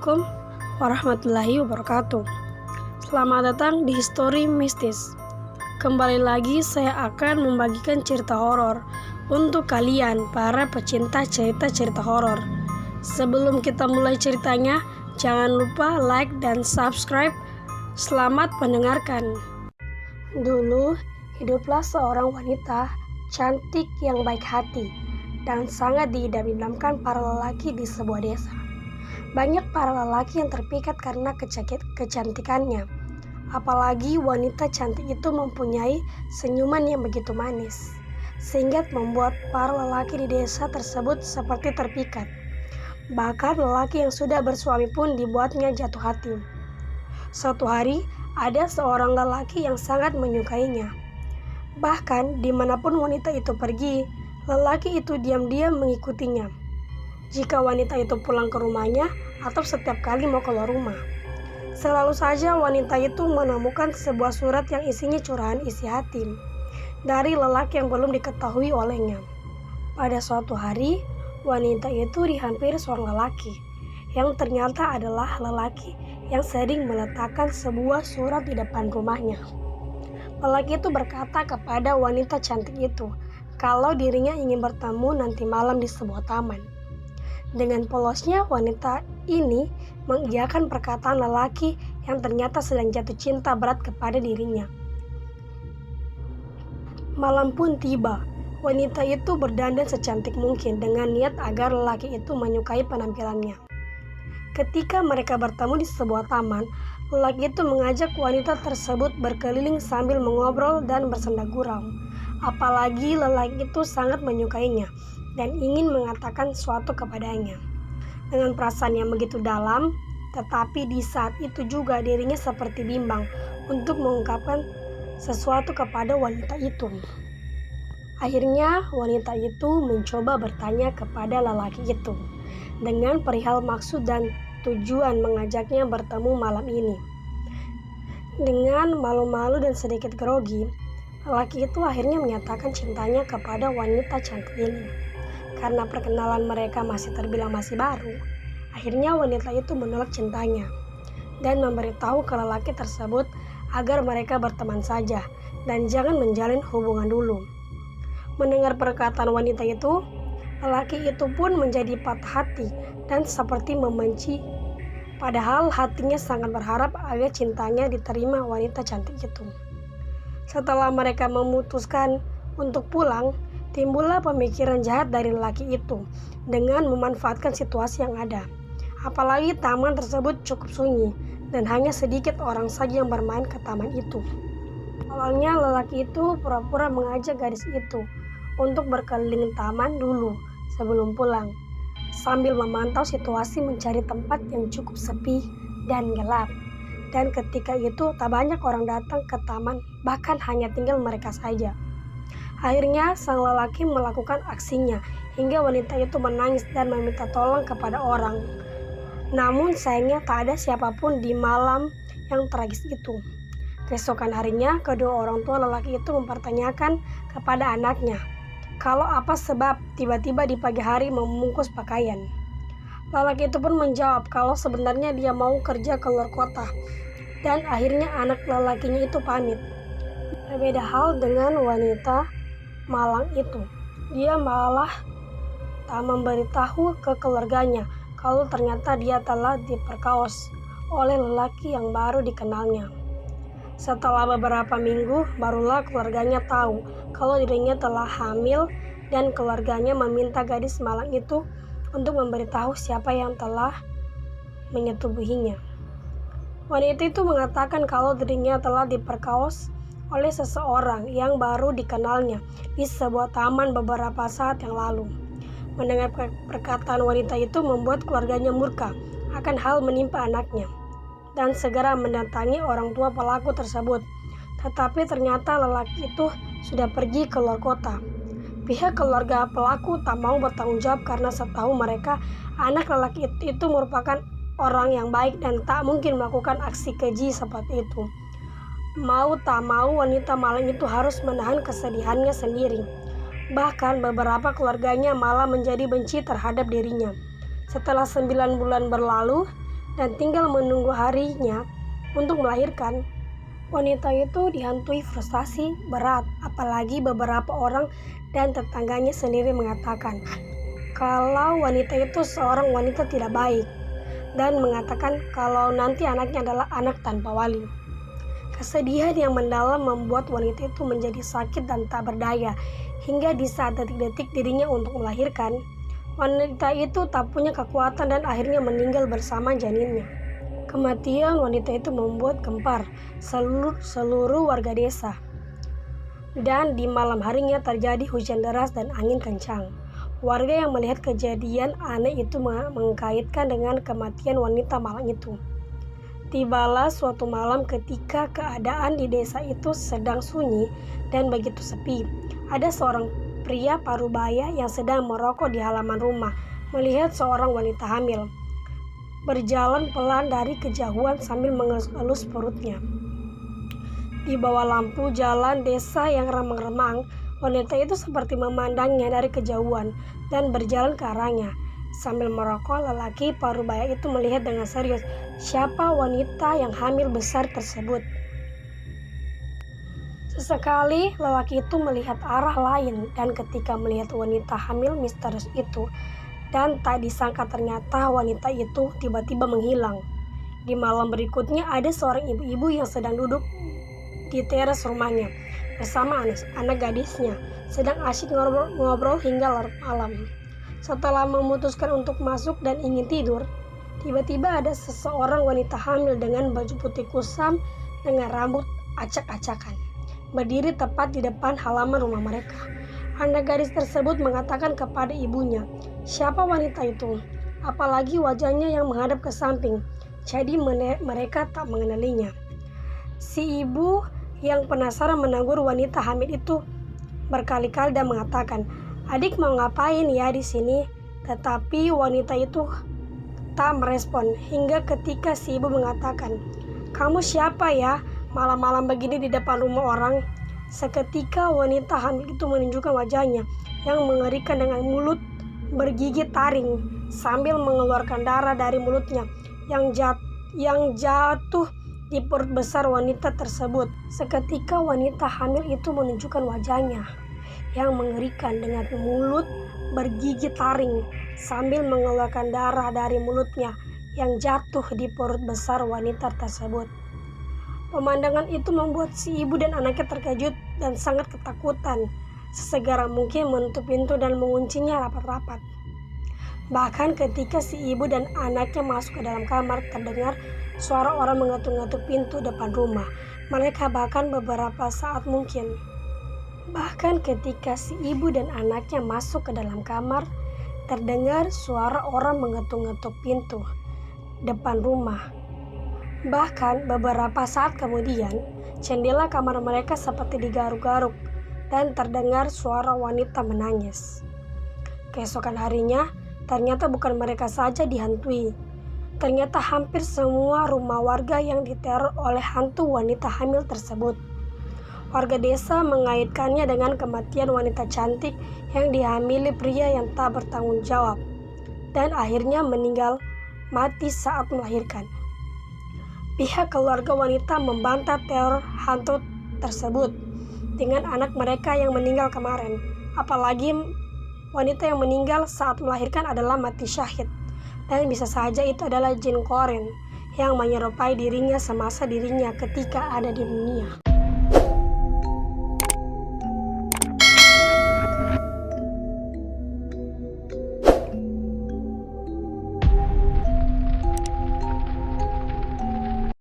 Assalamualaikum warahmatullahi wabarakatuh. Selamat datang di History Mistis. Kembali lagi saya akan membagikan cerita horor untuk kalian para pecinta cerita-cerita horor. Sebelum kita mulai ceritanya, jangan lupa like dan subscribe. Selamat mendengarkan. Dulu hiduplah seorang wanita cantik yang baik hati dan sangat diidam-idamkan para lelaki di sebuah desa. Banyak para lelaki yang terpikat karena kecantikannya. Apalagi wanita cantik itu mempunyai senyuman yang begitu manis, sehingga membuat para lelaki di desa tersebut seperti terpikat. Bahkan lelaki yang sudah bersuami pun dibuatnya jatuh hati. Suatu hari, ada seorang lelaki yang sangat menyukainya. Bahkan dimanapun wanita itu pergi, lelaki itu diam-diam mengikutinya. Jika wanita itu pulang ke rumahnya atau setiap kali mau keluar rumah, selalu saja wanita itu menemukan sebuah surat yang isinya curahan isi hati dari lelaki yang belum diketahui olehnya. Pada suatu hari, wanita itu dihampiri seorang lelaki yang ternyata adalah lelaki yang sering meletakkan sebuah surat di depan rumahnya. Lelaki itu berkata kepada wanita cantik itu kalau dirinya ingin bertemu nanti malam di sebuah taman. Dengan polosnya, wanita ini mengiyakan perkataan lelaki yang ternyata sedang jatuh cinta berat kepada dirinya. Malam pun tiba. Wanita itu berdandan secantik mungkin dengan niat agar lelaki itu menyukai penampilannya. Ketika mereka bertemu di sebuah taman, lelaki itu mengajak wanita tersebut berkeliling sambil mengobrol dan bersenda gurau. Apalagi lelaki itu sangat menyukainya dan ingin mengatakan sesuatu kepadanya. Dengan perasaan yang begitu dalam, tetapi di saat itu juga dirinya seperti bimbang untuk mengungkapkan sesuatu kepada wanita itu. Akhirnya wanita itu mencoba bertanya kepada lelaki itu dengan perihal maksud dan tujuan mengajaknya bertemu malam ini. Dengan malu-malu dan sedikit grogi, lelaki itu akhirnya menyatakan cintanya kepada wanita cantik ini. Karena perkenalan mereka masih terbilang masih baru, akhirnya wanita itu menolak cintanya dan memberitahu ke lelaki tersebut agar mereka berteman saja dan jangan menjalin hubungan dulu. Mendengar perkataan wanita itu, lelaki itu pun menjadi patah hati dan seperti membenci. Padahal hatinya sangat berharap agar cintanya diterima wanita cantik itu. Setelah mereka memutuskan untuk pulang, timbullah pemikiran jahat dari lelaki itu dengan memanfaatkan situasi yang ada. Apalagi taman tersebut cukup sunyi dan hanya sedikit orang saja yang bermain ke taman itu. Awalnya lelaki itu pura-pura mengajak gadis itu untuk berkeliling taman dulu sebelum pulang, sambil memantau situasi mencari tempat yang cukup sepi dan gelap. Dan ketika itu tak banyak orang datang ke taman, bahkan hanya tinggal mereka saja. Akhirnya sang lelaki melakukan aksinya hingga wanita itu menangis dan meminta tolong kepada orang. Namun sayangnya tak ada siapapun di malam yang tragis itu. Keesokan harinya kedua orang tua lelaki itu mempertanyakan kepada anaknya kalau apa sebab tiba-tiba di pagi hari membungkus pakaian. Lelaki itu pun menjawab kalau sebenarnya dia mau kerja ke luar kota, dan akhirnya anak lelakinya itu pamit. Berbeda hal dengan wanita malang itu, dia malah tak memberitahu ke keluarganya kalau ternyata dia telah diperkaos oleh lelaki yang baru dikenalnya. Setelah beberapa minggu, barulah keluarganya tahu kalau dirinya telah hamil dan keluarganya meminta gadis malang itu untuk memberitahu siapa yang telah menyetubuhinya. Wanita itu mengatakan kalau dirinya telah diperkaos oleh seseorang yang baru dikenalnya di sebuah taman beberapa saat yang lalu. Mendengar perkataan wanita itu membuat keluarganya murka akan hal menimpa anaknya dan segera mendatangi orang tua pelaku tersebut. Tetapi ternyata lelaki itu sudah pergi ke luar kota. Pihak keluarga pelaku tak mau bertanggung jawab karena setahu mereka anak lelaki itu merupakan orang yang baik dan tak mungkin melakukan aksi keji seperti itu. Mau tak mau wanita malang itu harus menahan kesedihannya sendiri. Bahkan beberapa keluarganya malah menjadi benci terhadap dirinya. Setelah 9 bulan berlalu, dan tinggal menunggu harinya untuk melahirkan. Wanita itu dihantui frustasi berat, apalagi beberapa orang dan tetangganya sendiri mengatakan kalau wanita itu seorang wanita tidak baik dan mengatakan kalau nanti anaknya adalah anak tanpa wali. Kesedihan yang mendalam membuat wanita itu menjadi sakit dan tak berdaya hingga di saat detik-detik dirinya untuk melahirkan, wanita itu tak punya kekuatan dan akhirnya meninggal bersama janinnya. Kematian wanita itu membuat gempar seluruh warga desa. Dan di malam harinya terjadi hujan deras dan angin kencang. Warga yang melihat kejadian aneh itu mengkaitkan dengan kematian wanita malang itu. Tibalah suatu malam ketika keadaan di desa itu sedang sunyi dan begitu sepi. Ada seorang pria parubaya yang sedang merokok di halaman rumah melihat seorang wanita hamil berjalan pelan dari kejauhan sambil mengelus-elus perutnya. Di bawah lampu jalan desa yang remang-remang, wanita itu seperti memandangnya dari kejauhan dan berjalan ke arahnya. Sambil merokok, lelaki parubaya itu melihat dengan serius siapa wanita yang hamil besar tersebut. Sesekali lelaki itu melihat arah lain dan ketika melihat wanita hamil misterius itu dan tak disangka ternyata wanita itu tiba-tiba menghilang. Di malam berikutnya ada seorang ibu-ibu yang sedang duduk di teras rumahnya bersama anak gadisnya sedang asyik ngobrol hingga larut malam. Setelah memutuskan untuk masuk dan ingin tidur, tiba-tiba ada seseorang wanita hamil dengan baju putih kusam dengan rambut acak-acakan berdiri tepat di depan halaman rumah mereka. Anak gadis tersebut mengatakan kepada ibunya, siapa wanita itu? Apalagi wajahnya yang menghadap ke samping. Jadi mereka tak mengenalinya. Si ibu yang penasaran menegur wanita hamil itu berkali-kali dan mengatakan, adik mau ngapain ya di sini? Tetapi wanita itu tak merespon hingga ketika si ibu mengatakan, kamu siapa ya? Malam-malam begini di depan rumah orang. Seketika wanita hamil itu menunjukkan wajahnya yang mengerikan dengan mulut bergigi taring sambil mengeluarkan darah dari mulutnya yang jatuh di perut besar wanita tersebut. Seketika wanita hamil itu menunjukkan wajahnya yang mengerikan dengan mulut bergigi taring sambil mengeluarkan darah dari mulutnya yang jatuh di perut besar wanita tersebut. Pemandangan itu membuat si ibu dan anaknya terkejut dan sangat ketakutan. Sesegera mungkin menutup pintu dan menguncinya rapat-rapat. Bahkan ketika si ibu dan anaknya masuk ke dalam kamar, terdengar suara orang mengetuk-ngetuk pintu depan rumah. Mereka bahkan beberapa saat mungkin. Bahkan ketika si ibu dan anaknya masuk ke dalam kamar, terdengar suara orang mengetuk-ngetuk pintu depan rumah. Bahkan beberapa saat kemudian, jendela kamar mereka seperti digaruk-garuk dan terdengar suara wanita menangis. Keesokan harinya, ternyata bukan mereka saja dihantui. Ternyata hampir semua rumah warga yang diteror oleh hantu wanita hamil tersebut. Warga desa mengaitkannya dengan kematian wanita cantik yang dihamili pria yang tak bertanggung jawab dan akhirnya meninggal mati saat melahirkan. Pihak keluarga wanita membantah teror hantu tersebut dengan anak mereka yang meninggal kemarin. Apalagi wanita yang meninggal saat melahirkan adalah mati syahid. Dan bisa saja itu adalah jin korin yang menyerupai dirinya semasa dirinya ketika ada di dunia.